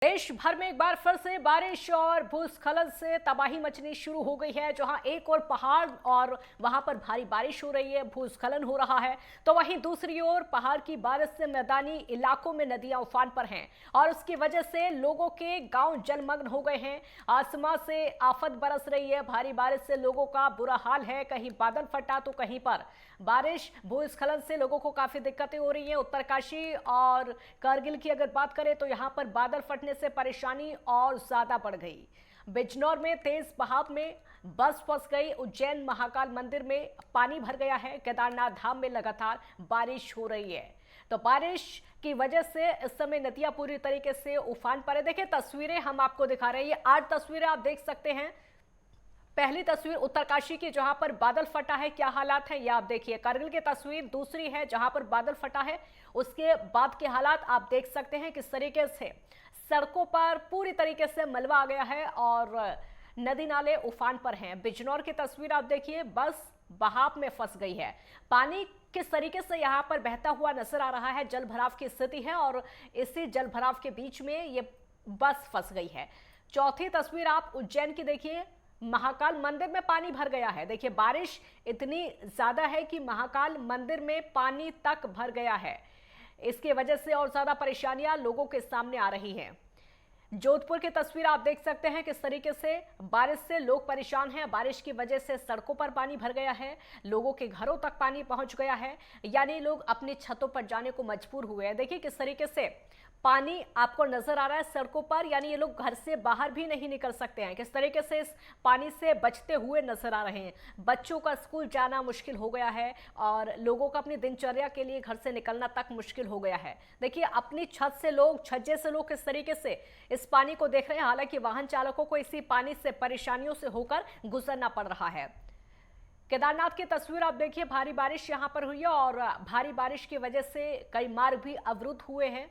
देश भर में एक बार फिर से बारिश और भूस्खलन से तबाही मचनी शुरू हो गई है। जहां एक और पहाड़ और वहां पर भारी बारिश हो रही है, भूस्खलन हो रहा है, तो वहीं दूसरी ओर पहाड़ की बारिश से मैदानी इलाकों में नदियां उफान पर हैं और उसकी वजह से लोगों के गांव जलमग्न हो गए हैं। आसमां से आफत बरस रही है। भारी बारिश से लोगों का बुरा हाल है। कहीं बादल फटा तो कहीं पर बारिश। भूस्खलन से लोगों को काफी दिक्कतें हो रही हैं। उत्तरकाशी और कारगिल की अगर बात करें तो यहां पर बादल फटने से परेशानी और ज्यादा बढ़ गई। बिजनौर में तेज बहाव में बस फंस गई। उज्जैन महाकाल मंदिर में पानी भर गया है। केदारनाथ धाम में लगातार बारिश हो रही है, तो बारिश की वजह से इस समय नदियां पूरी तरीके से उफान पर है। देखिए तस्वीरें हम आपको दिखा रहे हैं, ये 8 तस्वीरें आप देख सकते हैं। पहली तस्वीर उत्तरकाशी की जहां पर बादल फटा है, क्या हालात हैं ये आप देखिए। कारगिल की तस्वीर दूसरी है जहां पर बादल फटा है, उसके बाद के हालात आप देख सकते हैं। किस तरीके से सड़कों पर पूरी तरीके से मलबा आ गया है और नदी नाले उफान पर हैं। बिजनौर की तस्वीर आप देखिए, बस बहाव में फंस गई है। पानी किस तरीके से यहां पर बहता हुआ नजर आ रहा है। जल भराव की स्थिति है और इसी जल भराव के बीच में ये बस फंस गई है। चौथी तस्वीर आप उज्जैन की देखिए, महाकाल मंदिर में पानी भर गया है। देखिए बारिश इतनी ज्यादा है कि महाकाल मंदिर में पानी तक भर गया है। इसकी वजह से और ज्यादा परेशानियां लोगों के सामने आ रही हैं। जोधपुर की तस्वीर आप देख सकते हैं किस तरीके से बारिश से लोग परेशान हैं। बारिश की वजह से सड़कों पर पानी भर गया है, लोगों के घरों तक पानी पहुंच गया है, यानी लोग अपनी छतों पर जाने को मजबूर हुए हैं। देखिए किस तरीके से पानी आपको नजर आ रहा है सड़कों पर, यानी ये लोग घर से बाहर भी नहीं निकल सकते हैं। किस तरीके से इस पानी से बचते हुए नजर आ रहे हैं। बच्चों का स्कूल जाना मुश्किल हो गया है और लोगों का अपनी दिनचर्या के लिए घर से निकलना तक मुश्किल हो गया है। देखिए अपनी छत से लोग, छज्जे से लोग किस तरीके से इस पानी को देख रहे हैं। हालांकि वाहन चालकों को इसी पानी से परेशानियों से होकर गुजरना पड़ रहा है। केदारनाथ की तस्वीर आप देखिए, भारी बारिश यहां पर हुई है और भारी बारिश की वजह से कई मार्ग भी अवरुद्ध हुए हैं।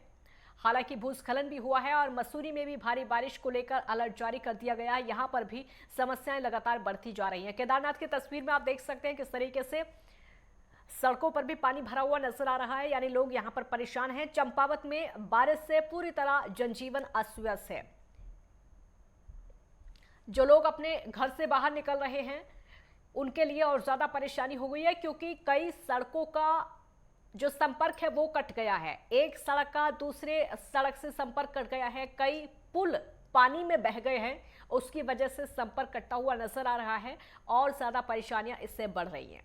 हालांकि भूस्खलन भी हुआ है और मसूरी में भी भारी बारिश को लेकर अलर्ट जारी कर दिया गया है। यहां पर भी समस्याएं लगातार बढ़ती जा रही हैं। केदारनाथ की तस्वीर में आप देख सकते हैं किस तरीके से सड़कों पर भी पानी भरा हुआ नजर आ रहा है, यानी लोग यहां पर परेशान हैं। चंपावत में बारिश से पूरी तरह जनजीवन अस्त व्यस्त है। जो लोग अपने घर से बाहर निकल रहे हैं उनके लिए और ज्यादा परेशानी हो गई है, क्योंकि कई सड़कों का जो संपर्क है वो कट गया है। एक सड़क का दूसरे सड़क से संपर्क कट गया है। कई पुल पानी में बह गए हैं, उसकी वजह से संपर्क कटा हुआ नजर आ रहा है और ज्यादा परेशानियां इससे बढ़ रही हैं।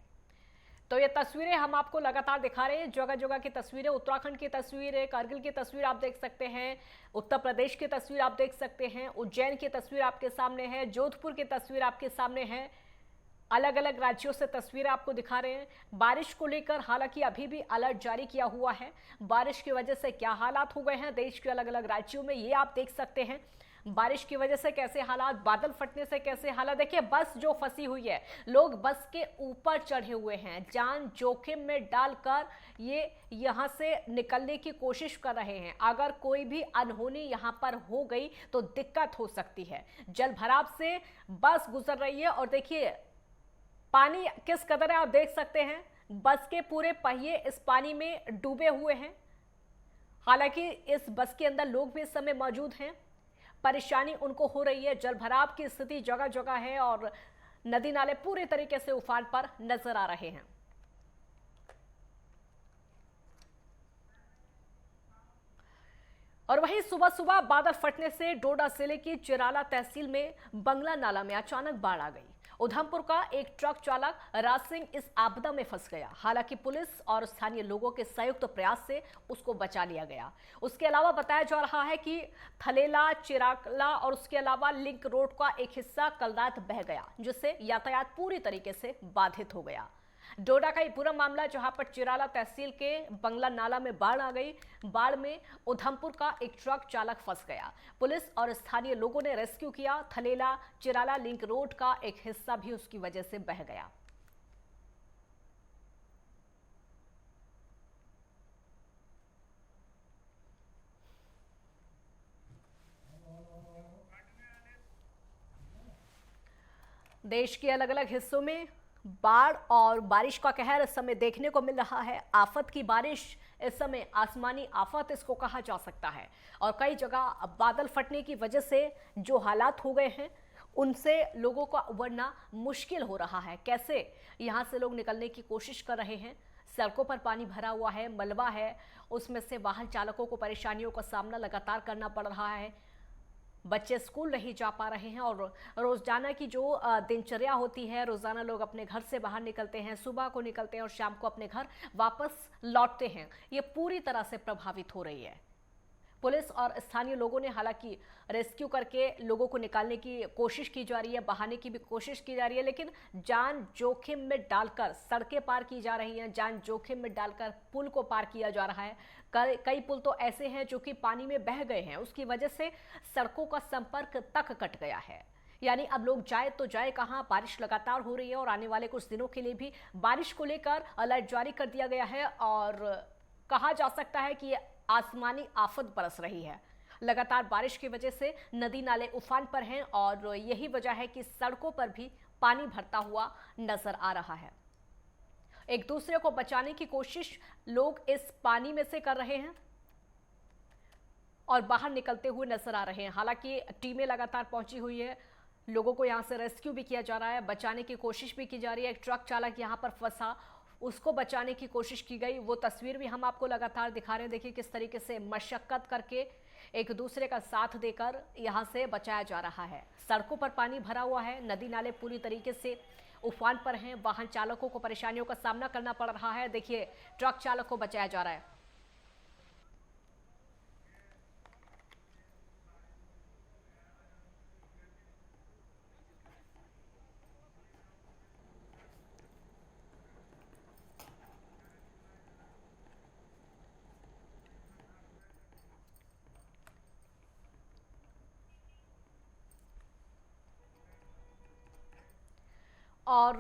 तो ये तस्वीरें हम आपको लगातार दिखा रहे हैं, जगह जगह की तस्वीरें। उत्तराखंड की तस्वीर है, कारगिल की तस्वीर आप देख सकते हैं, उत्तर प्रदेश की तस्वीर आप देख सकते हैं, उज्जैन की तस्वीर आपके सामने है, जोधपुर की तस्वीर आपके सामने है। अलग अलग राज्यों से तस्वीरें आपको दिखा रहे हैं। बारिश को लेकर हालांकि अभी भी अलर्ट जारी किया हुआ है। बारिश की वजह से क्या हालात हो गए हैं देश के अलग अलग राज्यों में, ये आप देख सकते हैं। बारिश की वजह से कैसे हालात, बादल फटने से कैसे हालात। देखिए बस जो फंसी हुई है, लोग बस के ऊपर चढ़े हुए हैं, जान जोखिम में डालकर ये यहां से निकलने की कोशिश कर रहे हैं। अगर कोई भी अनहोनी यहां पर हो गई तो दिक्कत हो सकती है। जल भराव से बस गुजर रही है और देखिए पानी किस कदर है आप देख सकते हैं। बस के पूरे पहिए इस पानी में डूबे हुए हैं। हालांकि इस बस के अंदर लोग भी इस समय मौजूद हैं। परेशानी उनको हो रही है। जल भराव की स्थिति जगह जगह है और नदी नाले पूरी तरीके से उफान पर नजर आ रहे हैं। और वहीं सुबह सुबह बादल फटने से डोडा जिले की चिराला तहसील में बंगला नाला में अचानक बाढ़ आ गई। उधमपुर का एक ट्रक चालक राज सिंह इस आपदा में फंस गया। हालांकि पुलिस और स्थानीय लोगों के संयुक्त प्रयास से उसको बचा लिया गया। उसके अलावा बताया जा रहा है कि थलेला, चिराला और उसके अलावा लिंक रोड का एक हिस्सा कल रात बह गया, जिससे यातायात पूरी तरीके से बाधित हो गया। डोडा का ये पूरा मामला जहां पर चिराला तहसील के बंगला नाला में बाढ़ आ गई। बाढ़ में उधमपुर का एक ट्रक चालक फंस गया। पुलिस और स्थानीय लोगों ने रेस्क्यू किया। थलेला चिराला लिंक रोड का एक हिस्सा भी उसकी वजह से बह गया। देश के अलग अलग हिस्सों में बाढ़ और बारिश का कहर इस समय देखने को मिल रहा है। आफत की बारिश इस समय आसमानी आफत इसको कहा जा सकता है। और कई जगह बादल फटने की वजह से जो हालात हो गए हैं उनसे लोगों का उबरना मुश्किल हो रहा है। कैसे यहां से लोग निकलने की कोशिश कर रहे हैं। सड़कों पर पानी भरा हुआ है, मलबा है, उसमें से वाहन चालकों को परेशानियों का सामना लगातार करना पड़ रहा है। बच्चे स्कूल नहीं जा पा रहे हैं और रोजाना की जो दिनचर्या होती है, रोजाना लोग अपने घर से बाहर निकलते हैं, सुबह को निकलते हैं और शाम को अपने घर वापस लौटते हैं, ये पूरी तरह से प्रभावित हो रही है। पुलिस और स्थानीय लोगों ने हालांकि रेस्क्यू करके लोगों को निकालने की कोशिश की जा रही है, बहाने की भी कोशिश की जा रही है, लेकिन जान जोखिम में डालकर सड़कें पार की जा रही हैं, जान जोखिम में डालकर पुल को पार किया जा रहा है। कई पुल तो ऐसे हैं जो कि पानी में बह गए हैं, उसकी वजह से सड़कों का संपर्क तक कट गया है। यानी अब लोग जाए तो जाए कहां। बारिश लगातार हो रही है और आने वाले कुछ दिनों के लिए भी बारिश को लेकर अलर्ट जारी कर दिया गया है और कहा जा सकता है कि आसमानी आफत बरस रही है। लगातार बारिश की वजह से नदी नाले उफान पर हैं और यही वजह है कि सड़कों पर भी पानी भरता हुआ नजर आ रहा है। एक दूसरे को बचाने की कोशिश लोग इस पानी में से कर रहे हैं और बाहर निकलते हुए नजर आ रहे हैं। हालांकि टीमें लगातार पहुंची हुई है, लोगों को यहां से रेस्क्यू भी किया जा रहा है, बचाने की कोशिश भी की जा रही है। एक ट्रक चालक यहां पर फंसा, उसको बचाने की कोशिश की गई, वो तस्वीर भी हम आपको लगातार दिखा रहे हैं। देखिए किस तरीके से मशक्कत करके एक दूसरे का साथ देकर यहां से बचाया जा रहा है। सड़कों पर पानी भरा हुआ है, नदी नाले पूरी तरीके से उफान पर हैं, वाहन चालकों को परेशानियों का सामना करना पड़ रहा है। देखिए ट्रक चालक को बचाया जा रहा है। और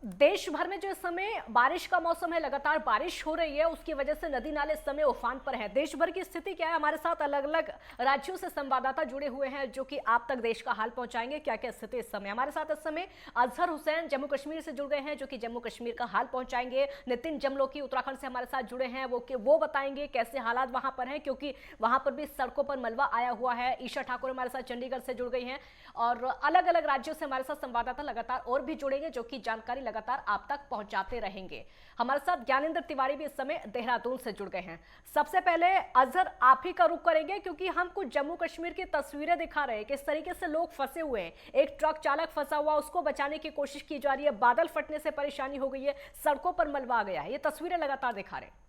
देश भर में जो इस समय बारिश का मौसम है, लगातार बारिश हो रही है, उसकी वजह से नदी नाले इस समय उफान पर है। देश भर की स्थिति क्या है, हमारे साथ अलग अलग राज्यों से संवाददाता जुड़े हुए हैं जो कि आप तक देश का हाल पहुंचाएंगे। क्या क्या स्थिति इस समय। हमारे साथ इस समय अजहर हुसैन जम्मू कश्मीर से जुड़ गए हैं जो कि जम्मू कश्मीर का हाल पहुंचाएंगे। नितिन जमलोकी उत्तराखंड से हमारे साथ जुड़े हैं, वो बताएंगे कैसे हालात वहां पर हैं, क्योंकि वहां पर भी सड़कों पर मलबा आया हुआ है। ईशा ठाकुर हमारे साथ चंडीगढ़ से जुड़ गई हैं और अलग अलग राज्यों से हमारे साथ संवाददाता लगातार और भी जुड़ेंगे जो कि जानकारी लगातार आप तक पहुंचाते रहेंगे। हमारे साथ ज्ञानेंद्र तिवारी भी इस समय देहरादून से जुड़ गए हैं। सबसे पहले अजहर आप ही का रुख करेंगे क्योंकि हम कुछ जम्मू कश्मीर की तस्वीरें दिखा रहे हैं, किस तरीके से लोग फंसे हुए हैं। एक ट्रक चालक फंसा हुआ, उसको बचाने की कोशिश की जा रही है, बादल फटने से परेशानी हो गई है, सड़कों पर मलबा आ गया है। ये तस्वीरें लगातार दिखा रहे हैं।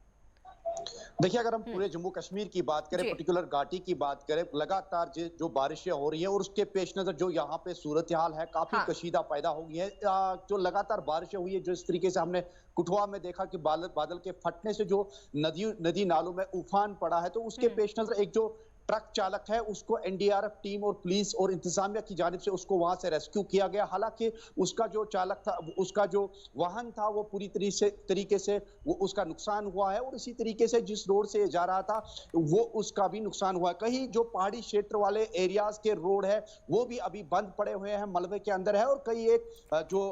देखिए, अगर हम पूरे जम्मू कश्मीर की बात करें, पर्टिकुलर घाटी की बात करें, लगातार जो बारिशें हो रही हैं और उसके पेश नजर जो यहाँ पे सूरत हाल है काफी कशीदा पैदा हो गई है। जो लगातार बारिशें हुई है, जो इस तरीके से हमने कुठवा में देखा कि बादल के फटने से जो नदी नालों में उफान पड़ा है, तो उसके पेश नजर एक जो ट्रक चालक है उसको एनडीआरएफ टीम और पुलिस और इंतजामिया की जानिब से उसको वहां से रेस्क्यू किया गया। हालांकि उसका जो चालक था, उसका जो वाहन था, वो पूरी तरीके से वो उसका नुकसान हुआ है और इसी तरीके से जिस रोड से जा रहा था वो उसका भी नुकसान हुआ है। कहीं जो पहाड़ी क्षेत्र वाले एरियाज के रोड है वो भी अभी बंद पड़े हुए हैं, मलबे के अंदर है और कई एक जो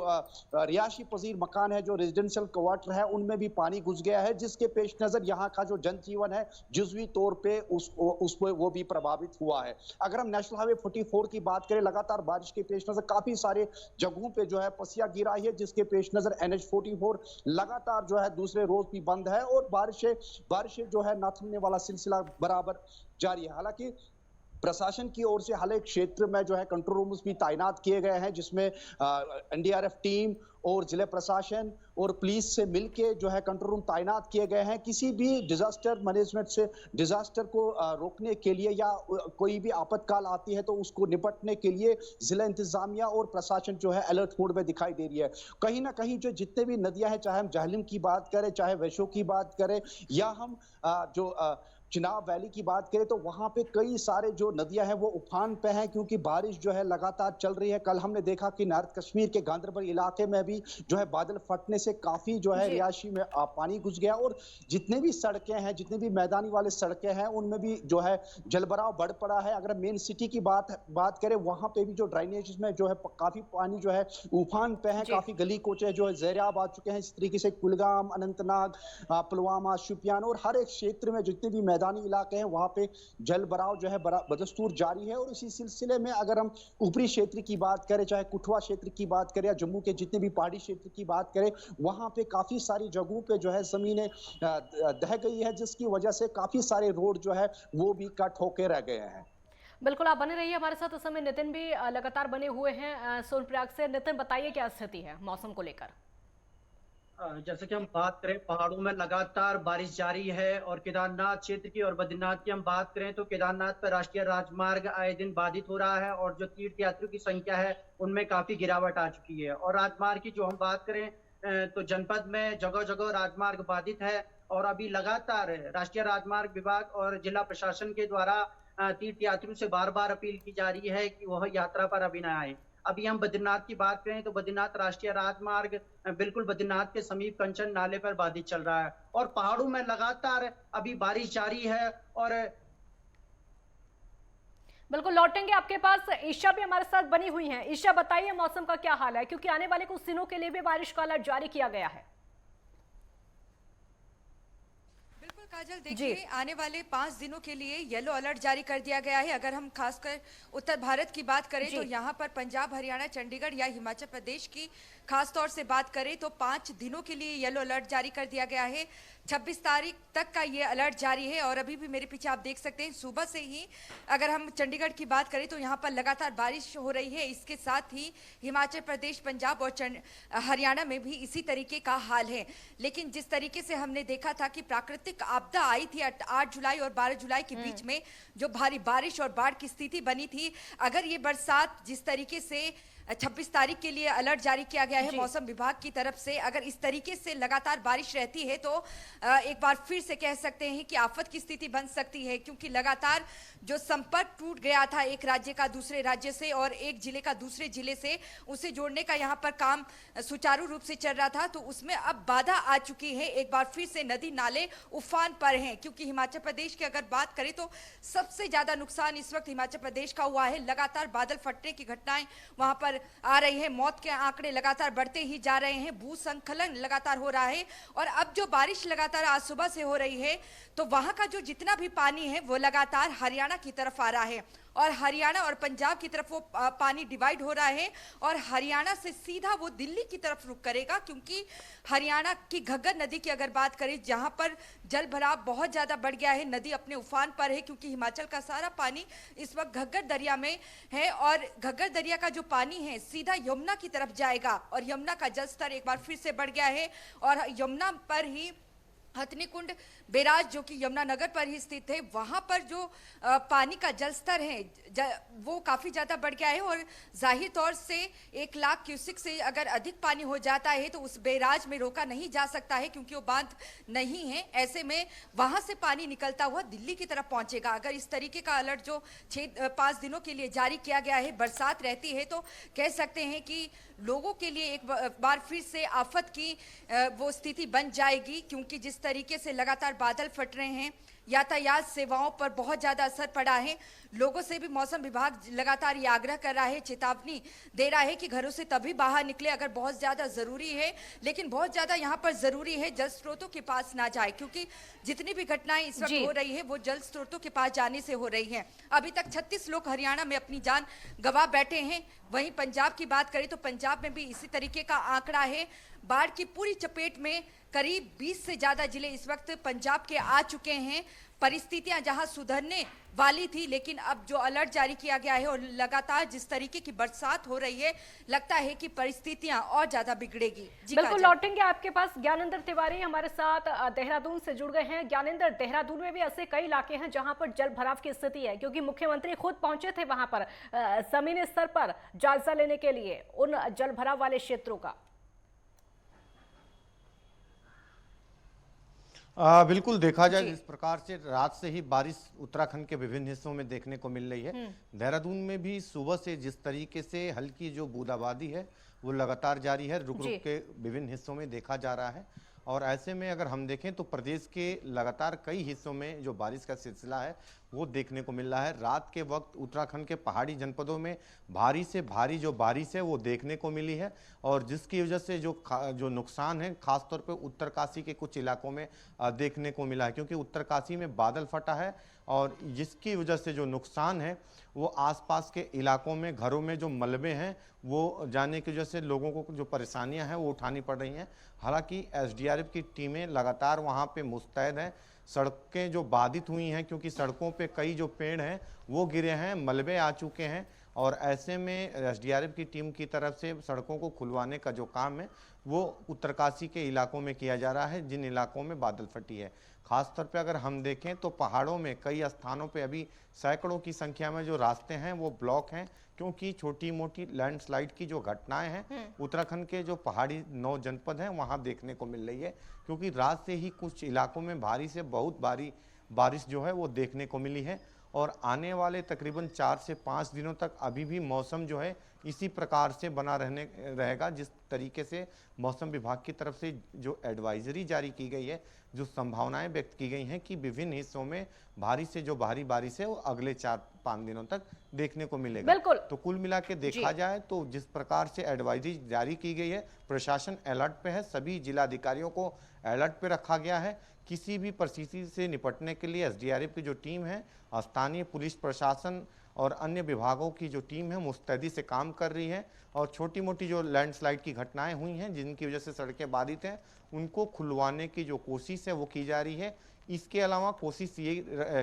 रिहायशी पजीर मकान है, जो रेजिडेंशियल क्वार्टर है, उनमें भी पानी घुस गया है, जिसके पेश नजर यहाँ का जो जनजीवन है जुजवी तौर पर उस वो भी प्रभावित हुआ है। अगर हम नेशनल हाईवे 44 की बात करें, लगातार बारिश के पेश नजर काफी सारे जगहों पे जो है पसिया गिरा है, जिसके पेश नजर NH44 लगातार जो है दूसरे रोज भी बंद है और बारिशें जो है ना थमने वाला सिलसिला बराबर जारी है। हालांकि प्रशासन की ओर से हर एक क्षेत्र में जो है कंट्रोल रूम्स भी तैनात किए गए हैं, जिसमें एनडीआरएफ टीम और जिला प्रशासन और पुलिस से मिलके जो है कंट्रोल रूम तैनात किए गए हैं। किसी भी डिजास्टर मैनेजमेंट से डिजास्टर को रोकने के लिए या कोई भी आपातकाल आती है तो उसको निपटने के लिए जिला इंतजामिया और प्रशासन जो है अलर्ट मोड में दिखाई दे रही है। कहीं ना कहीं जो जितने भी नदियां हैं, चाहे हम जहलम की बात करें, चाहे वैशो की बात करें, या हम जो चिनाब वैली की बात करें तो वहां पे कई सारे जो नदियां हैं वो उफान पे हैं, क्योंकि बारिश जो है लगातार चल रही है। कल हमने देखा कि नॉर्थ कश्मीर के गांदरबल इलाके में भी जो है बादल फटने से काफी जो है जी। रिहायशी में पानी घुस गया, और जितने भी सड़कें हैं, जितने भी मैदानी वाले सड़कें हैं, उनमें भी जो है जलभराव बढ़ पड़ा है। अगर मेन सिटी की बात करें, वहां पे भी जो ड्राइनेज में जो है काफी पानी जो है उफान पे है, जी। काफी गली कोचे जो है ज़ेरियाब आ चुके हैं। इस तरीके से कुलगाम, अनंतनाग, पुलवामा, शुपियान और हर एक क्षेत्र में जितने भी मैदानी इलाके हैं वहां पे जल भराव जो है बदस्तूर जारी है। और इसी सिलसिले में अगर हम ऊपरी क्षेत्र की बात करें, चाहे कुठवा क्षेत्र की बात करें या जम्मू के जितने भी पहाड़ी क्षेत्र की बात करें, वहां पे काफी सारी जगहों पे जो है जमीनें दह गई है, जिसकी वजह से काफी सारे रोड जो है वो भी कट होके रह गए हैं। बिल्कुल, आप बने रहिए हमारे साथ। इस समय नितिन भी लगातार बने हुए हैं सोनप्रयाग से। नितिन, बताइए क्या स्थिति है मौसम को लेकर। जैसे कि हम बात करें, पहाड़ों में लगातार बारिश जारी है। और केदारनाथ क्षेत्र की और बद्रीनाथ की हम बात करें तो केदारनाथ पर राष्ट्रीय राजमार्ग आए दिन बाधित हो रहा है, और जो तीर्थ यात्रियों की संख्या है उनमें काफी गिरावट आ चुकी है। और राजमार्ग की जो हम बात करें तो जनपद में जगह जगह राजमार्ग बाधित है। और अभी लगातार राष्ट्रीय राजमार्ग विभाग और जिला प्रशासन के द्वारा तीर्थ यात्रियों से बार बार अपील की जा रही है कि वह यात्रा पर अभी न आए। अभी हम बद्रीनाथ की बात करें तो बद्रीनाथ राष्ट्रीय राजमार्ग बिल्कुल बद्रीनाथ के समीप कंचन नाले पर बाधित चल रहा है, और पहाड़ों में लगातार अभी बारिश जारी है। और बिल्कुल लौटेंगे आपके पास। ईशा भी हमारे साथ बनी हुई हैं। ईशा, बताइए मौसम का क्या हाल है, क्योंकि आने वाले कुछ दिनों के लिए भी बारिश का अलर्ट जारी किया गया है। बिल्कुल काजल, देखिए आने वाले 5 दिनों के लिए येलो अलर्ट जारी कर दिया गया है। अगर हम खासकर उत्तर भारत की बात करें तो यहाँ पर पंजाब, हरियाणा, चंडीगढ़ या हिमाचल प्रदेश की खास तौर से बात करें तो 5 दिनों के लिए येलो अलर्ट जारी कर दिया गया है। 26 तारीख तक का ये अलर्ट जारी है। और अभी भी मेरे पीछे आप देख सकते हैं, सुबह से ही अगर हम चंडीगढ़ की बात करें तो यहाँ पर लगातार बारिश हो रही है। इसके साथ ही हिमाचल प्रदेश, पंजाब और हरियाणा में भी इसी तरीके का हाल है। लेकिन जिस तरीके से हमने देखा था कि प्राकृतिक आपदा आई थी 8 जुलाई और 12 जुलाई के बीच में, जो भारी बारिश और बाढ़ की स्थिति बनी थी, अगर ये बरसात जिस तरीके से 26 तारीख के लिए अलर्ट जारी किया गया है मौसम विभाग की तरफ से, अगर इस तरीके से लगातार बारिश रहती है तो एक बार फिर से कह सकते हैं कि आफत की स्थिति बन सकती है। क्योंकि लगातार जो संपर्क टूट गया था एक राज्य का दूसरे राज्य से और एक जिले का दूसरे जिले से, उसे जोड़ने का यहाँ पर काम सुचारू रूप से चल रहा था, तो उसमें अब बाधा आ चुकी है। एक बार फिर से नदी नाले उफान पर हैं। क्योंकि हिमाचल प्रदेश की अगर बात करें तो सबसे ज्यादा नुकसान इस वक्त हिमाचल प्रदेश का हुआ है। लगातार बादल फटने की घटनाएं वहां पर आ रही है, मौत के आंकड़े लगातार बढ़ते ही जा रहे हैं, भूस्खलन लगातार हो रहा है। और अब जो बारिश लगातार आज सुबह से हो रही है तो वहां का जो जितना भी पानी है वो लगातार हरियाणा की तरफ आ रहा है, और हरियाणा और पंजाब की तरफ वो पानी डिवाइड हो रहा है, और हरियाणा से सीधा वो दिल्ली की तरफ रुख करेगा। क्योंकि हरियाणा की घग्गर नदी की अगर बात करें, जहां पर जल भराव बहुत ज्यादा बढ़ गया है, नदी अपने उफान पर है, क्योंकि हिमाचल का सारा पानी इस वक्त घग्गर दरिया में है, और घग्गर दरिया का जो पानी है सीधा यमुना की तरफ जाएगा। और यमुना का जल स्तर एक बार फिर से बढ़ गया है, और यमुना पर ही हथनीकुंड बैराज जो कि यमुनानगर पर ही स्थित है, वहां पर जो पानी का जल स्तर है वो काफी ज्यादा बढ़ गया है। और जाहिर तौर से 1 लाख क्यूसिक से अगर अधिक पानी हो जाता है तो उस बैराज में रोका नहीं जा सकता है, क्योंकि वो बांध नहीं है। ऐसे में वहां से पानी निकलता हुआ दिल्ली की तरफ पहुंचेगा। अगर इस तरीके का अलर्ट जो 5 दिनों के लिए जारी किया गया है, बरसात रहती है, तो कह सकते हैं कि लोगों के लिए एक बार फिर से आफत की वो स्थिति बन जाएगी। क्योंकि जिस तरीके से लगातार बादल फट रहे हैं, यातायात सेवाओं पर बहुत ज्यादा असर पड़ा है। लोगों से भी मौसम विभाग लगातार ये आग्रह कर रहा है, चेतावनी दे रहा है कि घरों से तभी बाहर निकले अगर बहुत ज्यादा जरूरी है। लेकिन बहुत ज्यादा यहाँ पर जरूरी है जल स्रोतों के पास ना जाए, क्योंकि जितनी भी घटनाएं इस वक्त हो रही है वो जल स्रोतों के पास जाने से हो रही है। अभी तक 36 लोग हरियाणा में अपनी जान गंवा बैठे हैं। वहीं पंजाब की बात करें तो पंजाब में भी इसी तरीके का आंकड़ा है। बाढ़ की पूरी चपेट में करीब 20 से ज्यादा जिले इस वक्त पंजाब के आ चुके हैं। परिस्थितियां जहां सुधरने वाली थी, लेकिन अब जो अलर्ट जारी किया गया है और लगातार जिस तरीके की बरसात हो रही है, लगता है कि परिस्थितियां और ज्यादा बिगड़ेगी। बिल्कुल लौटेंगे आपके पास। ज्ञानेंद्र तिवारी हमारे साथ देहरादून से जुड़ गए हैं। ज्ञानेंद्र, देहरादून में भी ऐसे कई इलाके हैं जहां पर जल भराव की स्थिति है, क्योंकि मुख्यमंत्री खुद पहुंचे थे वहां पर जमीनी स्तर पर जायजा लेने के लिए उन जल भराव वाले क्षेत्रों का। बिल्कुल देखा जाए जी। जिस प्रकार से रात से ही बारिश उत्तराखंड के विभिन्न हिस्सों में देखने को मिल रही है। देहरादून में भी सुबह से जिस तरीके से हल्की जो बूंदाबांदी है वो लगातार जारी है, रुक रुक जी। के विभिन्न हिस्सों में देखा जा रहा है। और ऐसे में अगर हम देखें तो प्रदेश के लगातार कई हिस्सों में जो बारिश का सिलसिला है वो देखने को मिल रहा है। रात के वक्त उत्तराखंड के पहाड़ी जनपदों में भारी से भारी जो बारिश है वो देखने को मिली है, और जिसकी वजह से जो नुकसान है खासतौर पे उत्तरकाशी के कुछ इलाकों में देखने को मिला है, क्योंकि उत्तरकाशी में बादल फटा है और जिसकी वजह से जो नुकसान है वो आसपास के इलाकों में घरों में जो मलबे हैं वो जाने की वजह से लोगों को जो परेशानियां हैं वो उठानी पड़ रही हैं। हालांकि एसडीआरएफ की टीमें लगातार वहां पे मुस्तैद हैं। सड़कें जो बाधित हुई हैं क्योंकि सड़कों पे कई जो पेड़ हैं वो गिरे हैं, मलबे आ चुके हैं, और ऐसे में एसडीआरएफ की टीम की तरफ से सड़कों को खुलवाने का जो काम है वो उत्तरकाशी के इलाकों में किया जा रहा है, जिन इलाकों में बादल फटी है। खासतौर पे अगर हम देखें तो पहाड़ों में कई स्थानों पे अभी सैकड़ों की संख्या में जो रास्ते हैं वो ब्लॉक हैं, क्योंकि छोटी मोटी लैंडस्लाइड की जो घटनाएं हैं उत्तराखंड के जो पहाड़ी 9 जनपद हैं वहां देखने को मिल रही है, क्योंकि रात से ही कुछ इलाकों में भारी से बहुत भारी बारिश जो है वो देखने को मिली है। और आने वाले तकरीबन 4 से 5 दिनों तक अभी भी मौसम जो है इसी प्रकार से बना रहेगा, जिस तरीके से मौसम विभाग की तरफ से जो एडवाइजरी जारी की गई है, जो संभावनाएं व्यक्त की गई हैं कि विभिन्न हिस्सों में भारी से जो भारी बारिश है वो अगले 4-5 दिनों तक देखने को मिलेगा। बिल्कुल। तो कुल मिला के देखा जाए तो जिस प्रकार से एडवाइजरी जारी की गई है, प्रशासन अलर्ट पे है, सभी जिलाधिकारियों को अलर्ट पे रखा गया है। किसी भी परिस्थिति से निपटने के लिए एसडीआरएफ की जो टीम है, स्थानीय पुलिस प्रशासन और अन्य विभागों की जो टीम है मुस्तैदी से काम कर रही है, और छोटी मोटी जो लैंडस्लाइड की घटनाएं हुई हैं जिनकी वजह से सड़कें बाधित हैं उनको खुलवाने की जो कोशिश है वो की जा रही है। इसके अलावा कोशिश ये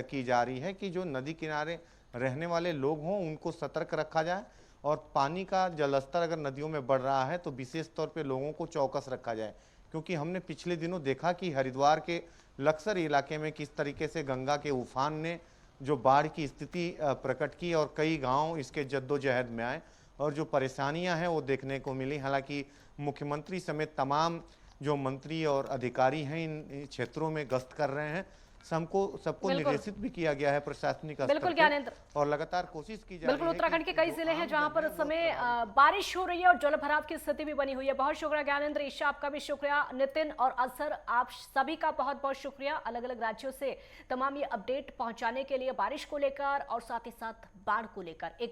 की जा रही है कि जो नदी किनारे रहने वाले लोग हों उनको सतर्क रखा जाए, और पानी का जलस्तर अगर नदियों में बढ़ रहा है तो विशेष तौर पे लोगों को चौकस रखा जाए, क्योंकि हमने पिछले दिनों देखा कि हरिद्वार के लक्सर इलाके में किस तरीके से गंगा के उफान ने जो बाढ़ की स्थिति प्रकट की और कई गांव इसके जद्दोजहद में आए और जो परेशानियां हैं वो देखने को मिली। हालांकि मुख्यमंत्री समेत तमाम जो मंत्री और अधिकारी हैं इन क्षेत्रों में गश्त कर रहे हैं। सबको निर्देशित भी किया गया है प्रशासनिक स्तर बिल्कुल पे, ज्ञानेंद्र, और लगातार कोशिश की जा रही है। बिल्कुल उत्तराखंड के कई जो जिले हैं आम जहां जन पर है इस वो समय बारिश हो रही है और जलभराव की स्थिति भी बनी हुई है। बहुत शुक्रिया ज्ञानेंद्र, ईशा आपका भी शुक्रिया, नितिन और असर आप सभी का बहुत बहुत शुक्रिया अलग अलग राज्यों से तमाम ये अपडेट पहुंचाने के लिए, बारिश को लेकर और साथ ही साथ बाढ़ को लेकर।